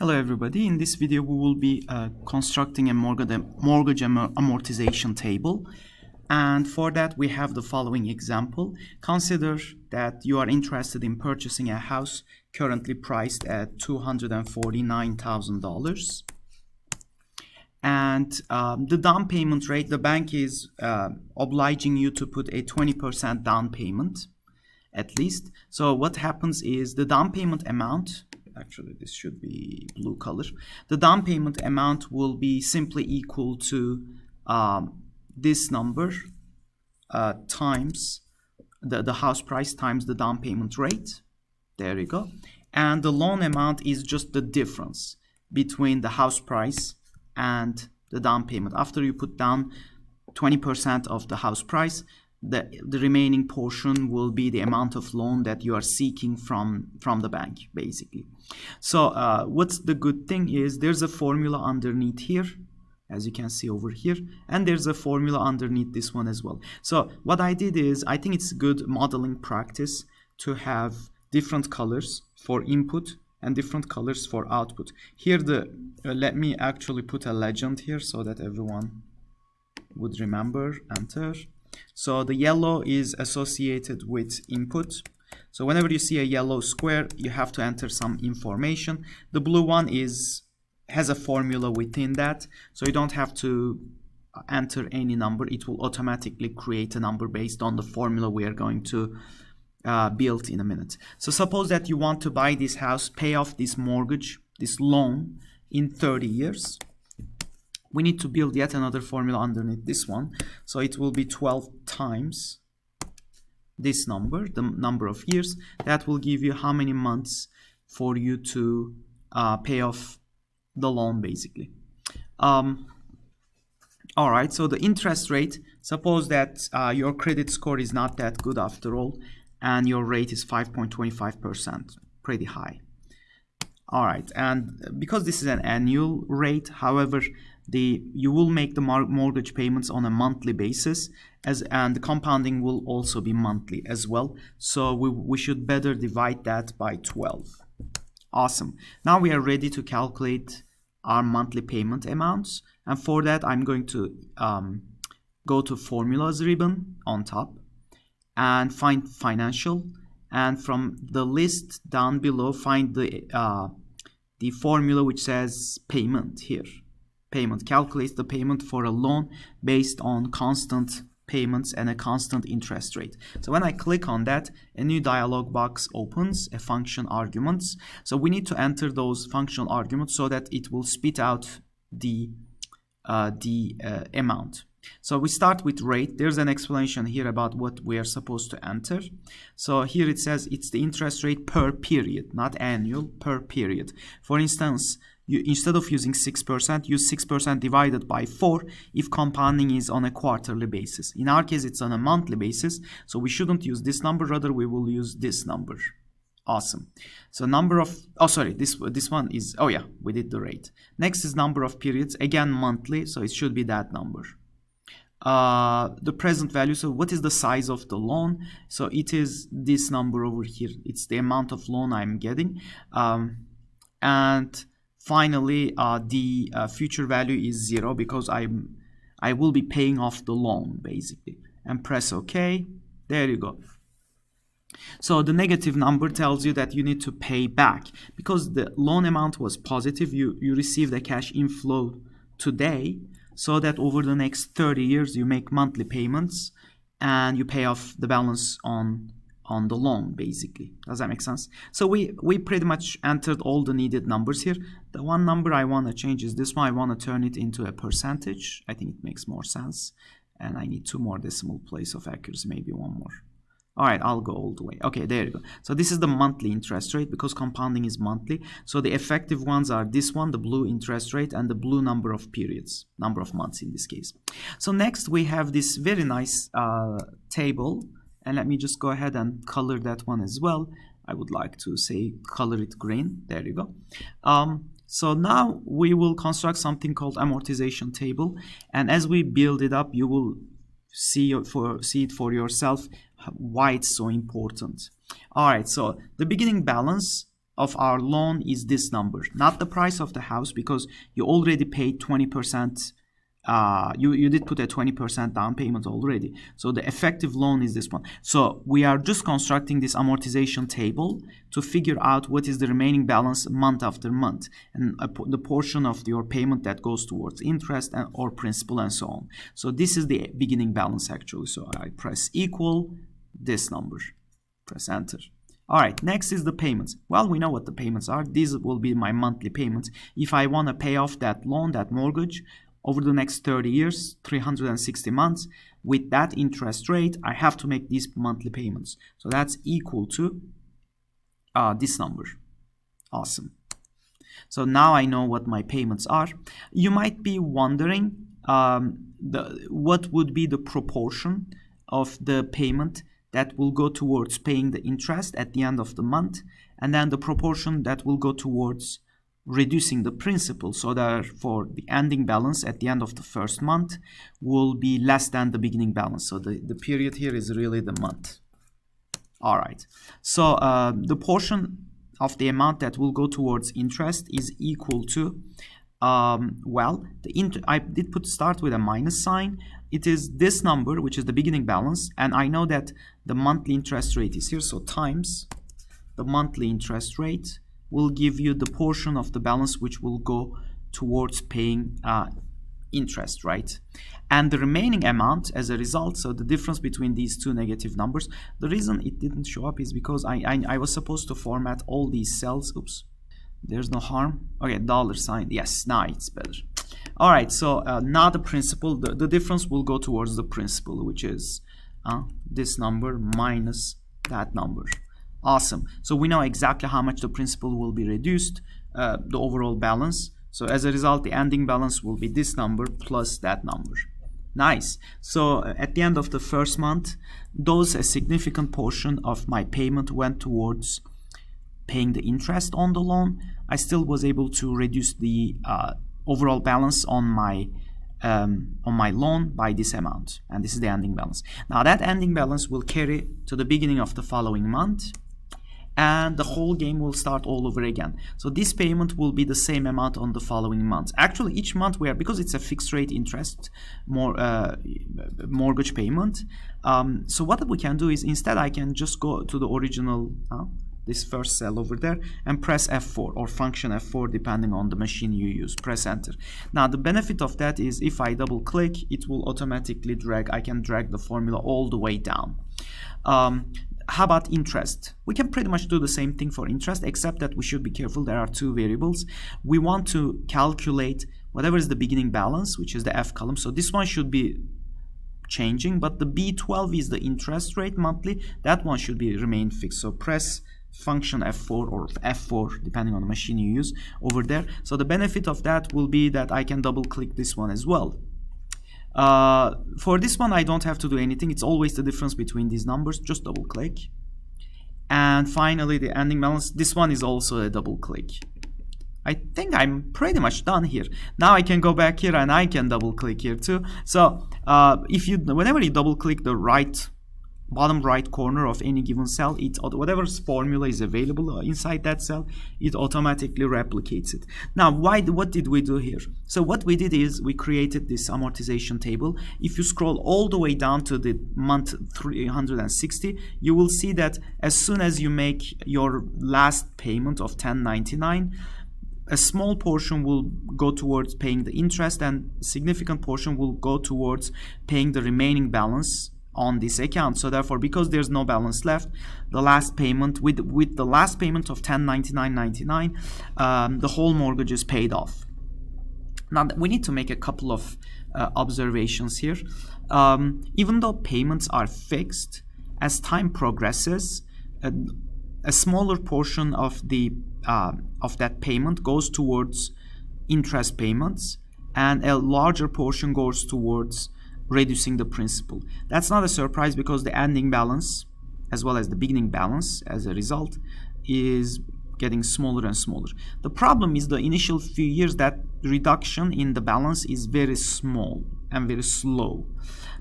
Hello everybody, in this video we will be constructing a mortgage amortization table, and for that we have the following example. Consider that you are interested in purchasing a house currently priced at $249,000, and the down payment rate, the bank is obliging you to put a 20% down payment at least. So what happens is the down payment amount, actually this should be blue color, the down payment amount will be simply equal to this number times the house price times the down payment rate. There you go. And the loan amount is just the difference between the house price and the down payment. After you put down 20% of the house price, the remaining portion will be the amount of loan that you are seeking from the bank, basically. So what's the good thing is there's a formula underneath here, as you can see over here, and there's a formula underneath this one as well. So what I did is, I think it's good modeling practice to have different colors for input and different colors for output. Here let me actually put a legend here so that everyone would remember. Enter. So the yellow is associated with input. So whenever you see a yellow square, you have to enter some information. The blue one has a formula within that, so you don't have to enter any number. It will automatically create a number based on the formula we are going to build in a minute. So suppose that you want to buy this house, pay off this mortgage, this loan in 30 years. We need to build yet another formula underneath this one. So it will be 12 times this number, the number of years. That will give you how many months for you to pay off the loan, basically. All right, so the interest rate, suppose that your credit score is not that good after all, and your rate is 5.25%, pretty high. All right, and because this is an annual rate, however, you will make the mortgage payments on a monthly basis, and the compounding will also be monthly as well. So we should better divide that by 12. Awesome. Now we are ready to calculate our monthly payment amounts, and for that I'm going to go to Formulas ribbon on top and find Financial, and from the list down below find the formula which says Payment here. Payment calculates the payment for a loan based on constant payments and a constant interest rate. So when I click on that, a new dialog box opens, a function arguments. So we need to enter those functional arguments so that it will spit out the amount. So we start with rate. There's an explanation here about what we are supposed to enter. So here it says it's the interest rate per period, not annual, per period. For instance, instead of using 6%, use 6% divided by 4 if compounding is on a quarterly basis. In our case, it's on a monthly basis, so we shouldn't use this number, rather we will use this number. Awesome. So number of, oh sorry, this one is, oh yeah, we did the rate. Next is number of periods, again monthly, so it should be that number. The present value, so what is the size of the loan? So it is this number over here. It's the amount of loan I'm getting. And finally, the future value is 0 because I will be paying off the loan, basically. And press OK. There you go. So the negative number tells you that you need to pay back. Because the loan amount was positive, you receive the cash inflow today, so that over the next 30 years you make monthly payments and you pay off the balance on the loan, basically. Does that make sense? So we pretty much entered all the needed numbers here. The one number I want to change is this one. I want to turn it into a percentage. I think it makes more sense. And I need 2 more decimal place of accuracy, maybe 1 more. All right, I'll go all the way. Okay, there you go. So this is the monthly interest rate because compounding is monthly. So the effective ones are this one, the blue interest rate, and the blue number of periods, number of months in this case. So next we have this very nice table. And let me just go ahead and color that one as well. I would like to say color it green. There you go. So now we will construct something called amortization table. And as we build it up, you will see it for yourself why it's so important. All right, so the beginning balance of our loan is this number, not the price of the house, because you already paid 20%. You did put a 20% down payment already. So the effective loan is this one. So we are just constructing this amortization table to figure out what is the remaining balance month after month, and the portion of your payment that goes towards interest and or principal and so on. So this is the beginning balance actually. So I press equal this number, press enter. All right, next is the payments. Well, we know what the payments are. These will be my monthly payments. If I want to pay off that loan, that mortgage, over the next 30 years, 360 months, with that interest rate, I have to make these monthly payments. So that's equal to this number. Awesome. So now I know what my payments are. You might be wondering what would be the proportion of the payment that will go towards paying the interest at the end of the month, and then the proportion that will go towards reducing the principal, so therefore the ending balance at the end of the first month will be less than the beginning balance. So the period here is really the month. All right, so the portion of the amount that will go towards interest is equal to well, I did start with a minus sign. It is this number, which is the beginning balance, and I know that the monthly interest rate is here, so times the monthly interest rate will give you the portion of the balance which will go towards paying interest, right? And the remaining amount as a result, so the difference between these two negative numbers, the reason it didn't show up is because I was supposed to format all these cells. Oops, there's no harm. Okay, dollar sign. Yes, now it's better. All right, so now the principal, the difference will go towards the principal, which is this number minus that number. Awesome. So we know exactly how much the principal will be reduced, the overall balance. So as a result, the ending balance will be this number plus that number. Nice. So at the end of the first month, a significant portion of my payment went towards paying the interest on the loan. I still was able to reduce the overall balance on my loan by this amount, and this is the ending balance. Now that ending balance will carry to the beginning of the following month, and the whole game will start all over again. So this payment will be the same amount on the following month. Actually, each month because it's a fixed rate interest mortgage payment, so what we can do is instead I can just go to the original this first cell over there and press F4 or function F4 depending on the machine you use. Press enter. Now the benefit of that is if I double click, it will automatically I can drag the formula all the way down. How about interest? We can pretty much do the same thing for interest, except that we should be careful. There are two variables. We want to calculate whatever is the beginning balance, which is the F column. So this one should be changing, but the B12 is the interest rate monthly. That one should remain fixed. So press function F4 or F4 depending on the machine you use over there. So the benefit of that will be that I can double click this one as well. For this one I don't have to do anything. It's always the difference between these numbers. Just double click. And finally the ending balance, this one is also a double click. I think I'm pretty much done here. Now I can go back here and I can double click here too. So whenever you double click the bottom right corner of any given cell, whatever formula is available inside that cell, it automatically replicates it. Now what did we do here? So what we did is we created this amortization table. If you scroll all the way down to the month 360, you will see that as soon as you make your last payment of $10.99, a small portion will go towards paying the interest, and a significant portion will go towards paying the remaining balance on this account. So therefore, because there's no balance left, the last payment with the last payment of $10.99.99, the whole mortgage is paid off. Now we need to make a couple of observations here. Even though payments are fixed, as time progresses, a smaller portion of that payment goes towards interest payments, and a larger portion goes towards reducing the principal. That's not a surprise because the ending balance as well as the beginning balance as a result is getting smaller and smaller. The problem is the initial few years, that reduction in the balance is very small and very slow,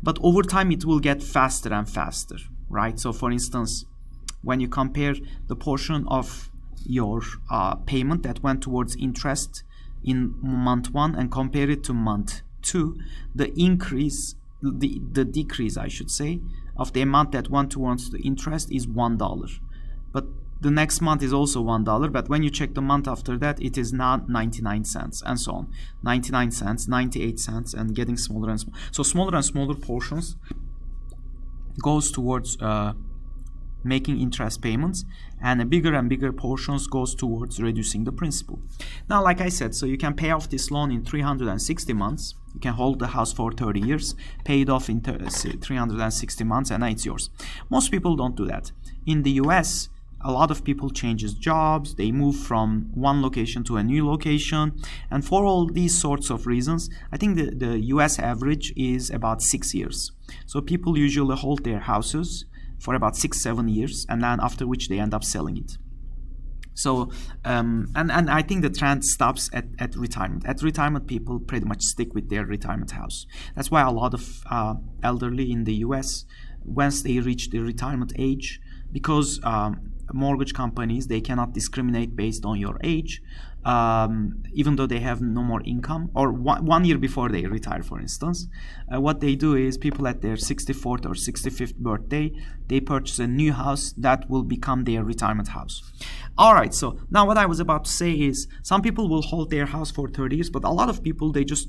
but over time it will get faster and faster, right? So for instance, when you compare the portion of your payment that went towards interest in month 1 and compare it to month 2, the decrease, I should say, of the amount that went towards the interest is $1. But the next month is also $1, but when you check the month after that, it is now 99 cents, and so on. 99 cents, 98 cents, and getting smaller and smaller. So smaller and smaller portions goes towards making interest payments, and a bigger and bigger portions goes towards reducing the principal. Now, like I said, so you can pay off this loan in 360 months. You can hold the house for 30 years, pay it off in 360 months, and it's yours. Most people don't do that. In the US, a lot of people changes jobs, they move from one location to a new location, and for all these sorts of reasons, I think the US average is about 6 years. So people usually hold their houses for about 6-7 years, and then after which they end up selling it. So and I think the trend stops at retirement. At retirement, people pretty much stick with their retirement house. That's why a lot of elderly in the US, once they reach the retirement age, because mortgage companies, they cannot discriminate based on your age, even though they have no more income, or one year before they retire, for instance. What they do is people at their 64th or 65th birthday, they purchase a new house that will become their retirement house. All right, so now what I was about to say is some people will hold their house for 30 years, but a lot of people, they just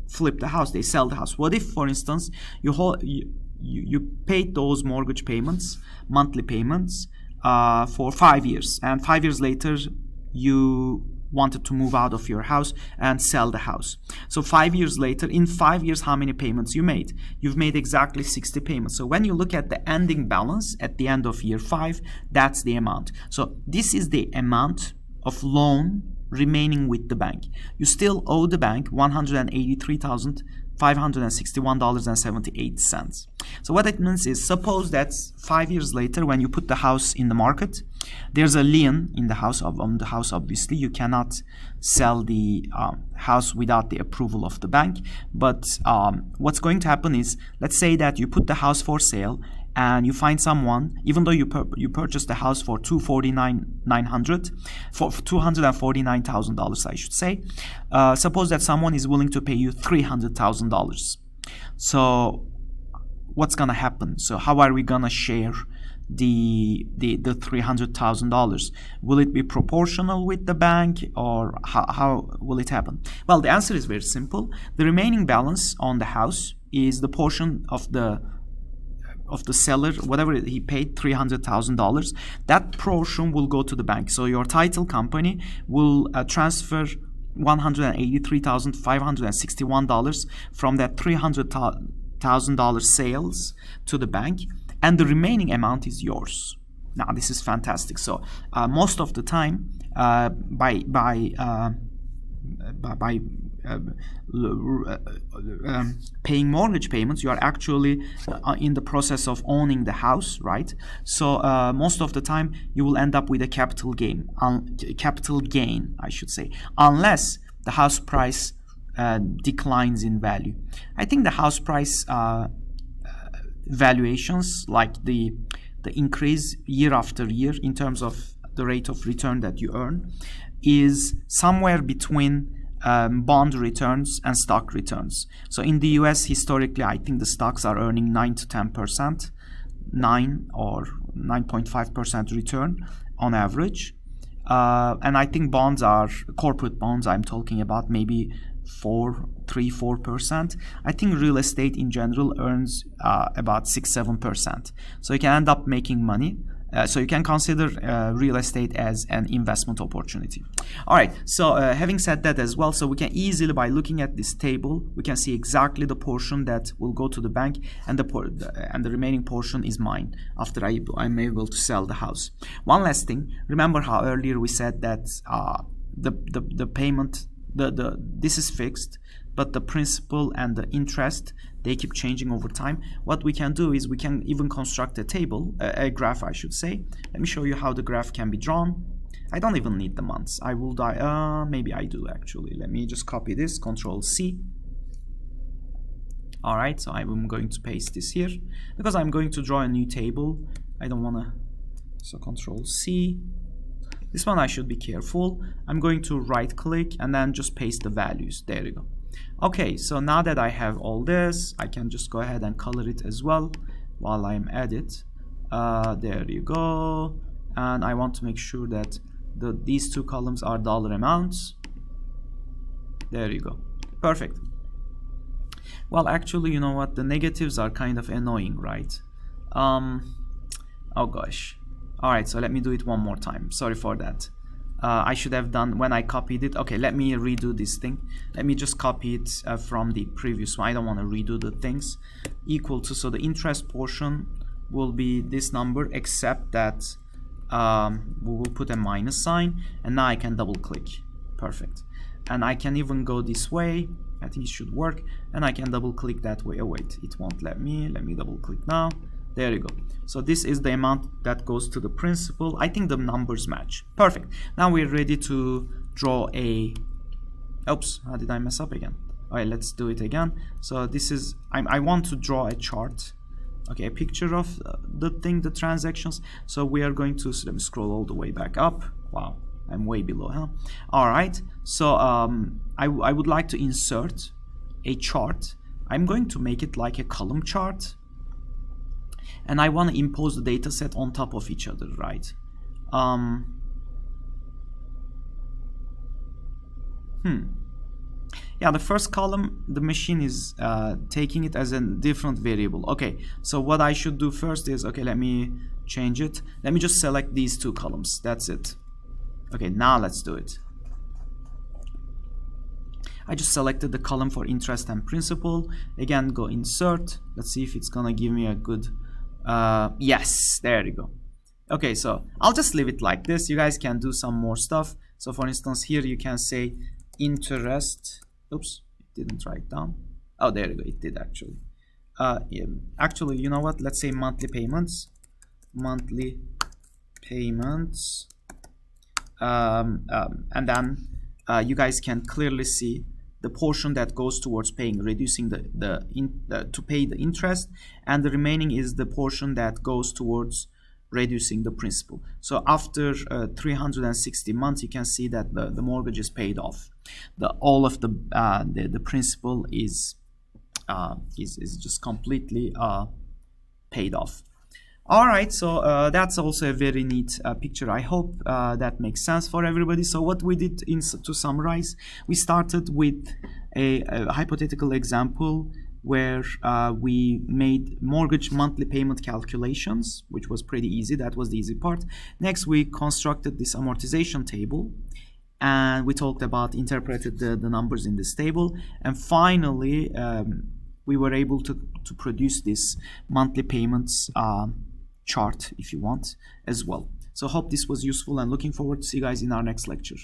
flip the house, they sell the house. What if, for instance, you paid those mortgage payments, monthly payments, for 5 years, and 5 years later you wanted to move out of your house and sell the house. So 5 years later, in 5 years, how many payments you made? You've made exactly 60 payments. So when you look at the ending balance at the end of year 5, that's the amount. So this is the amount of loan remaining with the bank. You still owe the bank $183,561.78. So what it means is, suppose that 5 years later, when you put the house in the market, there's a lien in the house. On the house, obviously you cannot sell the house without the approval of the bank. But what's going to happen is, let's say that you put the house for sale and you find someone, even though you purchased the house for $249,000, I should say. Suppose that someone is willing to pay you $300,000. So what's gonna happen? So how are we gonna share the $300,000? Will it be proportional with the bank, or how will it happen? Well, the answer is very simple. The remaining balance on the house is the portion of the seller, whatever he paid, $300,000. That portion will go to the bank. So your title company will transfer $183,561 from that $300,000 sales to the bank, and the remaining amount is yours. Now this is fantastic. So most of the time, by paying mortgage payments, you are actually in the process of owning the house, right? So most of the time you will end up with a capital gain, I should say, unless the house price declines in value. I think the house price valuations, like the increase year after year in terms of the rate of return that you earn, is somewhere between bond returns and stock returns. So in the US, historically, I think the stocks are earning 9 to 10%, 9 or 9.5% return on average. And I think bonds are, corporate bonds I'm talking about, maybe 3-4%. I think real estate in general earns about 6-7%. So you can end up making money. So you can consider real estate as an investment opportunity. All right, so having said that as well, so we can easily, by looking at this table, we can see exactly the portion that will go to the bank, and the remaining portion is mine after I'm able to sell the house. One last thing, remember how earlier we said that the payment, this is fixed, but the principal and the interest, they keep changing over time. What we can do is we can even construct a table, a graph, I should say. Let me show you how the graph can be drawn. I don't even need the months. I will maybe I do actually. Let me just copy this, Control C. All right, so I'm going to paste this here because I'm going to draw a new table. I don't wanna, so Control C. This one I should be careful. I'm going to right click and then just paste the values. There you go. Okay, so now that I have all this, I can just go ahead and color it as well while I'm at it. There you go. And I want to make sure that these two columns are dollar amounts. There you go. Perfect. Well, actually, you know what? The negatives are kind of annoying, right? Oh gosh. All right, so let me do it one more time. Sorry for that. I should have done when I copied it. Okay, let me redo this thing. Let me just copy it from the previous one. I don't want to redo the things. Equal to, so the interest portion will be this number, except that we will put a minus sign, and now I can double click. Perfect. And I can even go this way. I think it should work, and I can double click that way. Oh wait, it won't let me double click now. There you go. So this is the amount that goes to the principal. I think the numbers match. Perfect. Now we're ready to draw a, oops, how did I mess up again? All right, let's do it again. So this is, I want to draw a chart. Okay, a picture of the thing, the transactions. So we are going to, so let me scroll all the way back up. Wow, I'm way below, huh? All right, so I would like to insert a chart. I'm going to make it like a column chart. And I want to impose the data set on top of each other, right? Yeah, the first column, the machine is taking it as a different variable. Okay, so what I should do first is, okay, let me change it. Let me just select these two columns. That's it. Okay, now let's do it. I just selected the column for interest and principal. Again, go insert. Let's see if it's gonna give me a good, yes, there you go. Okay, so I'll just leave it like this. You guys can do some more stuff. So for instance, here you can say interest. Oops, it didn't write down. Oh, there you go, it did actually. Yeah, actually, you know what? Let's say monthly payments. Monthly payments. And then you guys can clearly see the portion that goes towards paying, reducing to pay the interest, and the remaining is the portion that goes towards reducing the principal. So after 360 months, you can see that the mortgage is paid off. All of the principal is just completely paid off. All right, so that's also a very neat picture. I hope that makes sense for everybody. So what we did, to summarize, we started with a hypothetical example where we made mortgage monthly payment calculations, which was pretty easy. That was the easy part. Next, we constructed this amortization table, and we talked about, interpreted the numbers in this table. And finally, we were able to produce this monthly payments chart, if you want, as well. So hope this was useful, and looking forward to see you guys in our next lecture.